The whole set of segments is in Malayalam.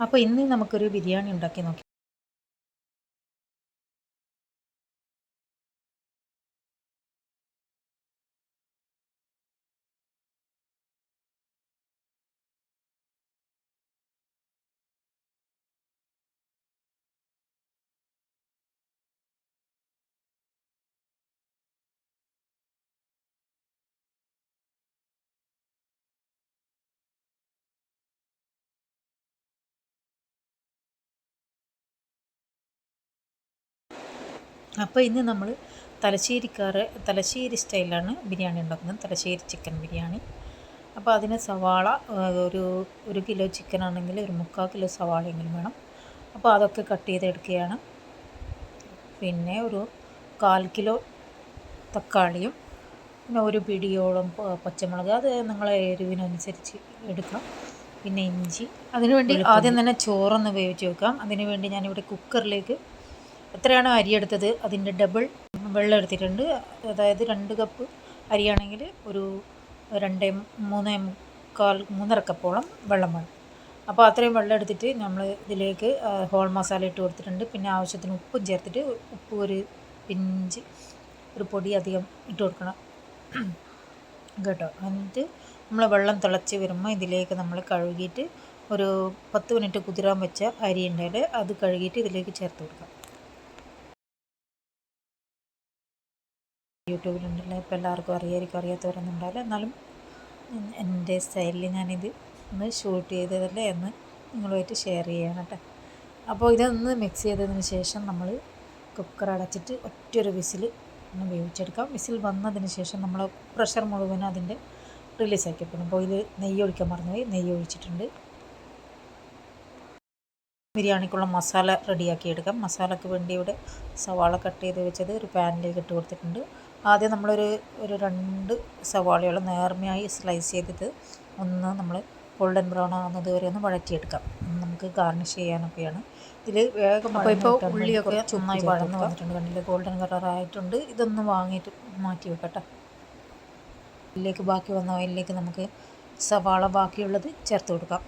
അപ്പോൾ ഇന്ന് നമുക്കൊരു ബിരിയാണി ഉണ്ടാക്കി നോക്കി. അപ്പോൾ ഇന്ന് നമ്മൾ തലശ്ശേരി സ്റ്റൈലാണ് ബിരിയാണി ഉണ്ടാക്കുന്നത്, തലശ്ശേരി ചിക്കൻ ബിരിയാണി. അപ്പോൾ അതിന് സവാള ഒരു കിലോ ചിക്കൻ ആണെങ്കിൽ ഒരു 3/4 കിലോ സവാളയെങ്കിലും വേണം. അപ്പോൾ അതൊക്കെ കട്ട് ചെയ്തെടുക്കുകയാണ്. പിന്നെ ഒരു 1/4 കിലോ തക്കാളിയും പിന്നെ ഒരു പിടിയോളം പച്ചമുളക്, അത് നിങ്ങളെ എരിവിനനുസരിച്ച് എടുക്കാം. പിന്നെ ഇഞ്ചി. അതിനുവേണ്ടി ആദ്യം തന്നെ ചോറൊന്ന് വേവിച്ച് വെക്കാം. അതിനുവേണ്ടി ഞാനിവിടെ കുക്കറിലേക്ക് എത്രയാണോ അരി എടുത്തത് അതിൻ്റെ ഡബിൾ വെള്ളം എടുത്തിട്ടുണ്ട്. അതായത് 2 കപ്പ് അരിയാണെങ്കിൽ ഒരു 3.25-3.5 കപ്പോളം വെള്ളം വേണം. അപ്പോൾ അത്രയും വെള്ളം എടുത്തിട്ട് നമ്മൾ ഇതിലേക്ക് ഹോൾ മസാല ഇട്ട് കൊടുത്തിട്ടുണ്ട്. പിന്നെ ആവശ്യത്തിന് ഉപ്പും ചേർത്തിട്ട്, ഉപ്പ് ഒരു പിഞ്ച്, ഒരു പൊടി അധികം ഇട്ട് കൊടുക്കണം കേട്ടോ. എന്നിട്ട് നമ്മൾ വെള്ളം തിളച്ച് വരുമ്പോൾ ഇതിലേക്ക് നമ്മൾ കഴുകിയിട്ട് ഒരു 10 മിനിറ്റ് കുതിരാൻ വെച്ച അരി ഉണ്ടെങ്കിൽ അത് കഴുകിയിട്ട് ഇതിലേക്ക് ചേർത്ത് കൊടുക്കാം. യൂട്യൂബിലുണ്ടല്ലോ, ഇപ്പോൾ എല്ലാവർക്കും അറിയാത്തവരൊന്നും ഉണ്ടാവില്ല. എന്നാലും എൻ്റെ സ്റ്റൈലിൽ ഞാനിത് ഒന്ന് ഷൂട്ട് ചെയ്തതല്ലേ എന്ന് നിങ്ങളുമായിട്ട് ഷെയർ ചെയ്യണം കേട്ടോ. അപ്പോൾ ഇതൊന്ന് മിക്സ് ചെയ്തതിന് ശേഷം നമ്മൾ കുക്കർ അടച്ചിട്ട് ഒറ്റൊരു വിസിൽ ഒന്ന് വേവിച്ചെടുക്കാം. വിസിൽ വന്നതിന് ശേഷം നമ്മൾ പ്രഷർ മുഴുവനും അതിൻ്റെ റിലീസാക്കി വെക്കണം. അപ്പോൾ ഇതിൽ നെയ്യ് ഒഴിക്കാൻ മറന്നുപോയി, നെയ്യ് ഒഴിച്ചിട്ടുണ്ട്. ബിരിയാണിക്കുള്ള മസാല റെഡിയാക്കി എടുക്കാം. മസാലയ്ക്ക് വേണ്ടി ഇവിടെ സവാള കട്ട് ചെയ്ത് വെച്ചത് ഒരു പാനിലേക്ക് ഇട്ട് കൊടുത്തിട്ടുണ്ട്. ആദ്യം നമ്മളൊരു 2 സവാളയോളം നേർമയായി സ്ലൈസ് ചെയ്തിട്ട് ഒന്ന് നമ്മൾ ഗോൾഡൻ ബ്രൗൺ ആകുന്നത് വരെ ഒന്ന് വഴറ്റിയെടുക്കാം. നമുക്ക് ഗാർണിഷ് ചെയ്യാനൊക്കെയാണ്. ഇതിൽ വേഗം ഇപ്പോൾ ഉള്ളിയൊക്കെ നന്നായി വഴന്ന് വന്നിട്ടുണ്ട്, കണ്ടില്ലേ, ഗോൾഡൻ കളറായിട്ടുണ്ട്. ഇതൊന്ന് വാങ്ങിയിട്ട് മാറ്റി വെക്കട്ടെ. ഇതിലേക്ക് ബാക്കി വന്ന ഓയിലിലേക്ക് നമുക്ക് സവാള ബാക്കിയുള്ളത് ചേർത്ത് കൊടുക്കാം.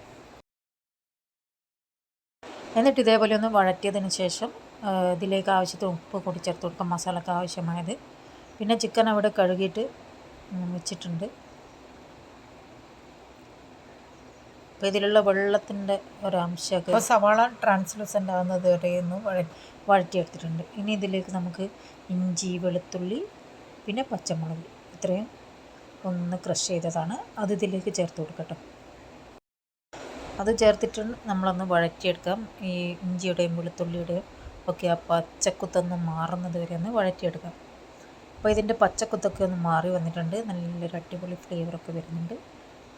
എന്നിട്ട് ഇതേപോലെ ഒന്ന് വഴറ്റിയതിന് ശേഷം ഇതിലേക്ക് ആവശ്യത്തിന് ഉപ്പ് കൂടി ചേർത്ത് കൊടുക്കാം, മസാലയ്ക്ക് ആവശ്യമായത്. പിന്നെ ചിക്കൻ അവിടെ കഴുകിയിട്ട് വെച്ചിട്ടുണ്ട്. അപ്പോൾ ഇതിലുള്ള വെള്ളത്തിൻ്റെ ഒരംശമൊക്കെ, അപ്പോൾ സവാള ട്രാൻസ്ലൂസൻ്റ് ആകുന്നത് വരെ ഒന്ന് വഴറ്റിയെടുത്തിട്ടുണ്ട്. ഇനി ഇതിലേക്ക് നമുക്ക് ഇഞ്ചി, വെളുത്തുള്ളി, പിന്നെ പച്ചമുളക് ഇത്രയും ഒന്ന് ക്രഷ് ചെയ്തതാണ്, അത് ഇതിലേക്ക് ചേർത്ത് കൊടുക്കട്ടോ. അത് ചേർത്തിട്ട് നമ്മളൊന്ന് വഴറ്റിയെടുക്കാം. ഈ ഇഞ്ചിയുടെയും വെളുത്തുള്ളിയുടെയും ഒക്കെ ആ പച്ചക്കുത്തൊന്ന് മാറുന്നത് വരെ ഒന്ന് വഴറ്റിയെടുക്കാം. അപ്പോൾ ഇതിൻ്റെ പച്ചക്കുത്തൊക്കെ ഒന്ന് മാറി വന്നിട്ടുണ്ട്, നല്ലൊരു അടിപൊളി ഫ്ലേവറൊക്കെ വരുന്നുണ്ട്.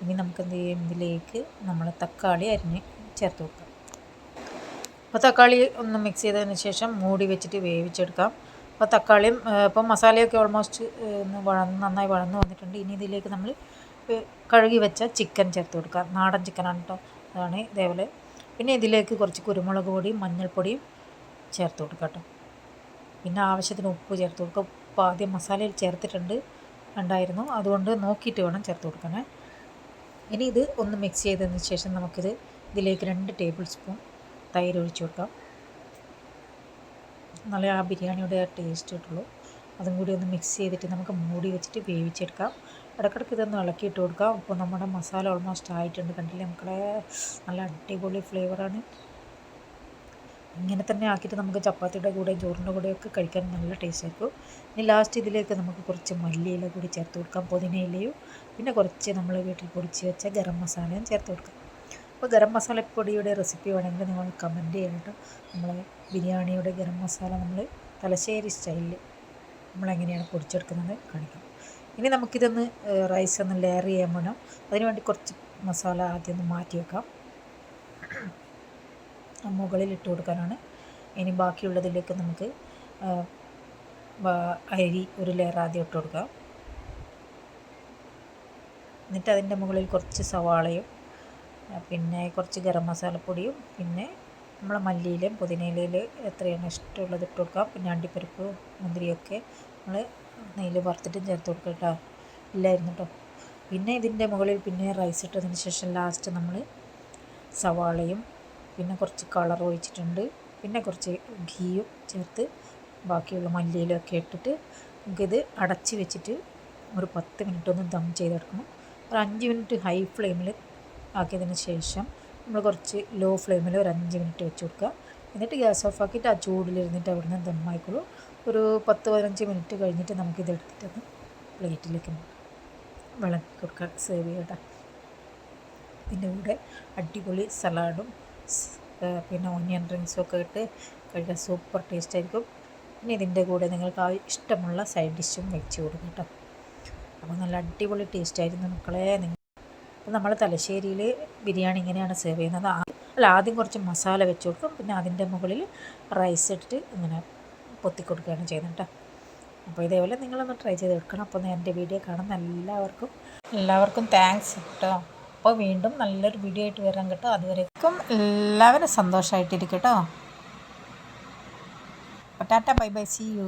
ഇനി നമുക്ക് എന്ത് ചെയ്യും, ഇതിലേക്ക് നമ്മൾ തക്കാളി അരിഞ്ഞ് ചേർത്ത് കൊടുക്കാം. അപ്പോൾ തക്കാളി ഒന്ന് മിക്സ് ചെയ്തതിന് ശേഷം മൂടി വെച്ചിട്ട് വേവിച്ചെടുക്കാം. അപ്പോൾ തക്കാളിയും ഇപ്പം മസാലയൊക്കെ ഓൾമോസ്റ്റ് നന്നായി വഴന്ന് വന്നിട്ടുണ്ട്. ഇനി ഇതിലേക്ക് നമ്മൾ കഴുകി വെച്ച ചിക്കൻ ചേർത്ത് കൊടുക്കാം. നാടൻ ചിക്കനാണ് കേട്ടോ, അതാണ് ഇതേപോലെ. പിന്നെ ഇതിലേക്ക് കുറച്ച് കുരുമുളക് പൊടിയും മഞ്ഞൾപ്പൊടിയും ചേർത്ത് കൊടുക്കാം കേട്ടോ. പിന്നെ ആവശ്യത്തിന് ഉപ്പ് ചേർത്ത് കൊടുക്കുക. ഉപ്പ് ആദ്യം മസാലയിൽ ചേർത്തിട്ടുണ്ട് ഉണ്ടായിരുന്നു, അതുകൊണ്ട് നോക്കിയിട്ട് വേണം ചേർത്ത് കൊടുക്കാനേ. ഇനി ഇത് ഒന്ന് മിക്സ് ചെയ്തതിന് ശേഷം ഇതിലേക്ക് 2 ടേബിൾ സ്പൂൺ തൈര് ഒഴിച്ച് കൊടുക്കാം. നല്ല ആ ബിരിയാണിയുടെ ആ ടേസ്റ്റ് കിട്ടുള്ളൂ. അതും കൂടി ഒന്ന് മിക്സ് ചെയ്തിട്ട് നമുക്ക് മൂടി വെച്ചിട്ട് വേവിച്ചെടുക്കാം. ഇടയ്ക്കിടയ്ക്ക് ഇതൊന്ന് ഇളക്കിയിട്ട് കൊടുക്കാം. അപ്പോൾ നമ്മുടെ മസാല ഓൾമോസ്റ്റ് ആയിട്ടുണ്ട്, കണ്ടില്ലേ മക്കളെ, നല്ല അടിപൊളി ഫ്ലേവറാണ്. ഇങ്ങനെ തന്നെ ആക്കിയിട്ട് നമുക്ക് ചപ്പാത്തിയുടെ കൂടെ ചോറിൻ്റെ കൂടെയൊക്കെ കഴിക്കാൻ നല്ല ടേസ്റ്റ് ആയിരിക്കും. ഇനി ലാസ്റ്റ് ഇതിലേക്ക് നമുക്ക് കുറച്ച് മല്ലിയില കൂടി ചേർത്ത് കൊടുക്കാം, പുതിനയിലയും, പിന്നെ കുറച്ച് നമ്മൾ വീട്ടിൽ പൊടിച്ച് വെച്ച ഗരം മസാലയും ചേർത്ത് കൊടുക്കാം. അപ്പോൾ ഗരം മസാലപ്പൊടിയുടെ റെസിപ്പി വേണമെങ്കിൽ നിങ്ങൾ കമൻറ്റ് ചെയ്യണം കേട്ടോ. നമ്മൾ ബിരിയാണിയുടെ ഗരം മസാല നമ്മൾ തലശ്ശേരി സ്റ്റൈലിൽ നമ്മളെങ്ങനെയാണ് പൊടിച്ചെടുക്കുന്നത് കാണിക്കാം. ഇനി നമുക്കിതൊന്ന് റൈസ് ഒന്ന് ലെയർ ചെയ്യാൻ വേണം. അതിനുവേണ്ടി കുറച്ച് മസാല ആദ്യം ഒന്ന് മാറ്റി വെക്കാം, മുകളിൽ ഇട്ട് കൊടുക്കാനാണ്. ഇനി ബാക്കിയുള്ളതിലേക്ക് നമുക്ക് അരി ഒരു ലെയർ ആദ്യം ഇട്ട് കൊടുക്കാം. എന്നിട്ട് അതിൻ്റെ മുകളിൽ കുറച്ച് സവാളയും പിന്നെ കുറച്ച് ഗരം മസാലപ്പൊടിയും പിന്നെ നമ്മളെ മല്ലിയിലയും പുതിനയിലയിൽ എത്രയാണ് ഇഷ്ടമുള്ളത് ഇട്ട് കൊടുക്കാം. പിന്നെ അണ്ടിപ്പരിപ്പ് മുന്തിരിയൊക്കെ നമ്മൾ നെയ്യിൽ വറുത്തിട്ടും ചേർത്ത് കൊടുക്കുക കേട്ടോ, ഇല്ലായിരുന്നു കേട്ടോ. പിന്നെ ഇതിൻ്റെ മുകളിൽ പിന്നെ റൈസ് ഇട്ടതിന് ശേഷം ലാസ്റ്റ് നമ്മൾ സവാളയും പിന്നെ കുറച്ച് കളർ ഒഴിച്ചിട്ടുണ്ട്, പിന്നെ കുറച്ച് ഗീയും ചേർത്ത് ബാക്കിയുള്ള മല്ലിയിലൊക്കെ ഇട്ടിട്ട് നമുക്കിത് അടച്ച് വെച്ചിട്ട് ഒരു 10 മിനിറ്റ് ഒന്ന് ദം ചെയ്തെടുക്കണം. ഒരു 5 മിനിറ്റ് ഹൈ ഫ്ലെയിമിൽ ആക്കിയതിന് ശേഷം നമ്മൾ കുറച്ച് ലോ ഫ്ലെയിമിൽ ഒരു 5 മിനിറ്റ് വെച്ച് കൊടുക്കുക. എന്നിട്ട് ഗ്യാസ് ഓഫ് ആക്കിയിട്ട് ആ ചൂടിലിരുന്നിട്ട് അവിടെ നിന്ന് ദമ്മായിക്കോളൂ. ഒരു 10-15 മിനിറ്റ് കഴിഞ്ഞിട്ട് നമുക്കിത് എടുത്തിട്ടൊന്ന് പ്ലേറ്റിലേക്ക് വിളക്കി കൊടുക്കുക, സെർവ് ചെയ്യട്ടെ. ഇതിൻ്റെ കൂടെ അടിപൊളി സലാഡും പിന്നെ ഓനിയൻ ഡ്രിങ്ക്സും ഒക്കെ ഇട്ട് കഴിക്കാൻ സൂപ്പർ ടേസ്റ്റ് ആയിരിക്കും. പിന്നെ ഇതിൻ്റെ കൂടെ നിങ്ങൾക്ക് ഇഷ്ടമുള്ള സൈഡ് ഡിഷും വെച്ച് കൊടുക്കും കേട്ടോ. അപ്പോൾ നല്ല അടിപൊളി ടേസ്റ്റ് ആയിരുന്നു മക്കളെ. അപ്പോൾ നമ്മൾ തലശ്ശേരിയിൽ ബിരിയാണി ഇങ്ങനെയാണ് സെർവ് ചെയ്യുന്നത്. ആദ്യം കുറച്ച് മസാല വെച്ച് കൊടുക്കും, പിന്നെ അതിൻ്റെ മുകളിൽ റൈസ് ഇട്ടിട്ട് ഇങ്ങനെ പൊത്തി കൊടുക്കുകയാണ് ചെയ്യുന്നത് കേട്ടോ. അപ്പോൾ ഇതേപോലെ നിങ്ങളൊന്ന് ട്രൈ ചെയ്ത് എടുക്കണം. അപ്പോൾ എൻ്റെ വീഡിയോ കാണുന്ന എല്ലാവർക്കും താങ്ക്സ് കേട്ടോ. അപ്പോൾ വീണ്ടും നല്ലൊരു വീഡിയോ ആയിട്ട് വരാം കേട്ടോ. അതുവരേക്കും എല്ലാവരും സന്തോഷമായിട്ടിരിക്കട്ടോ. Ta-ta, bye bye, see U.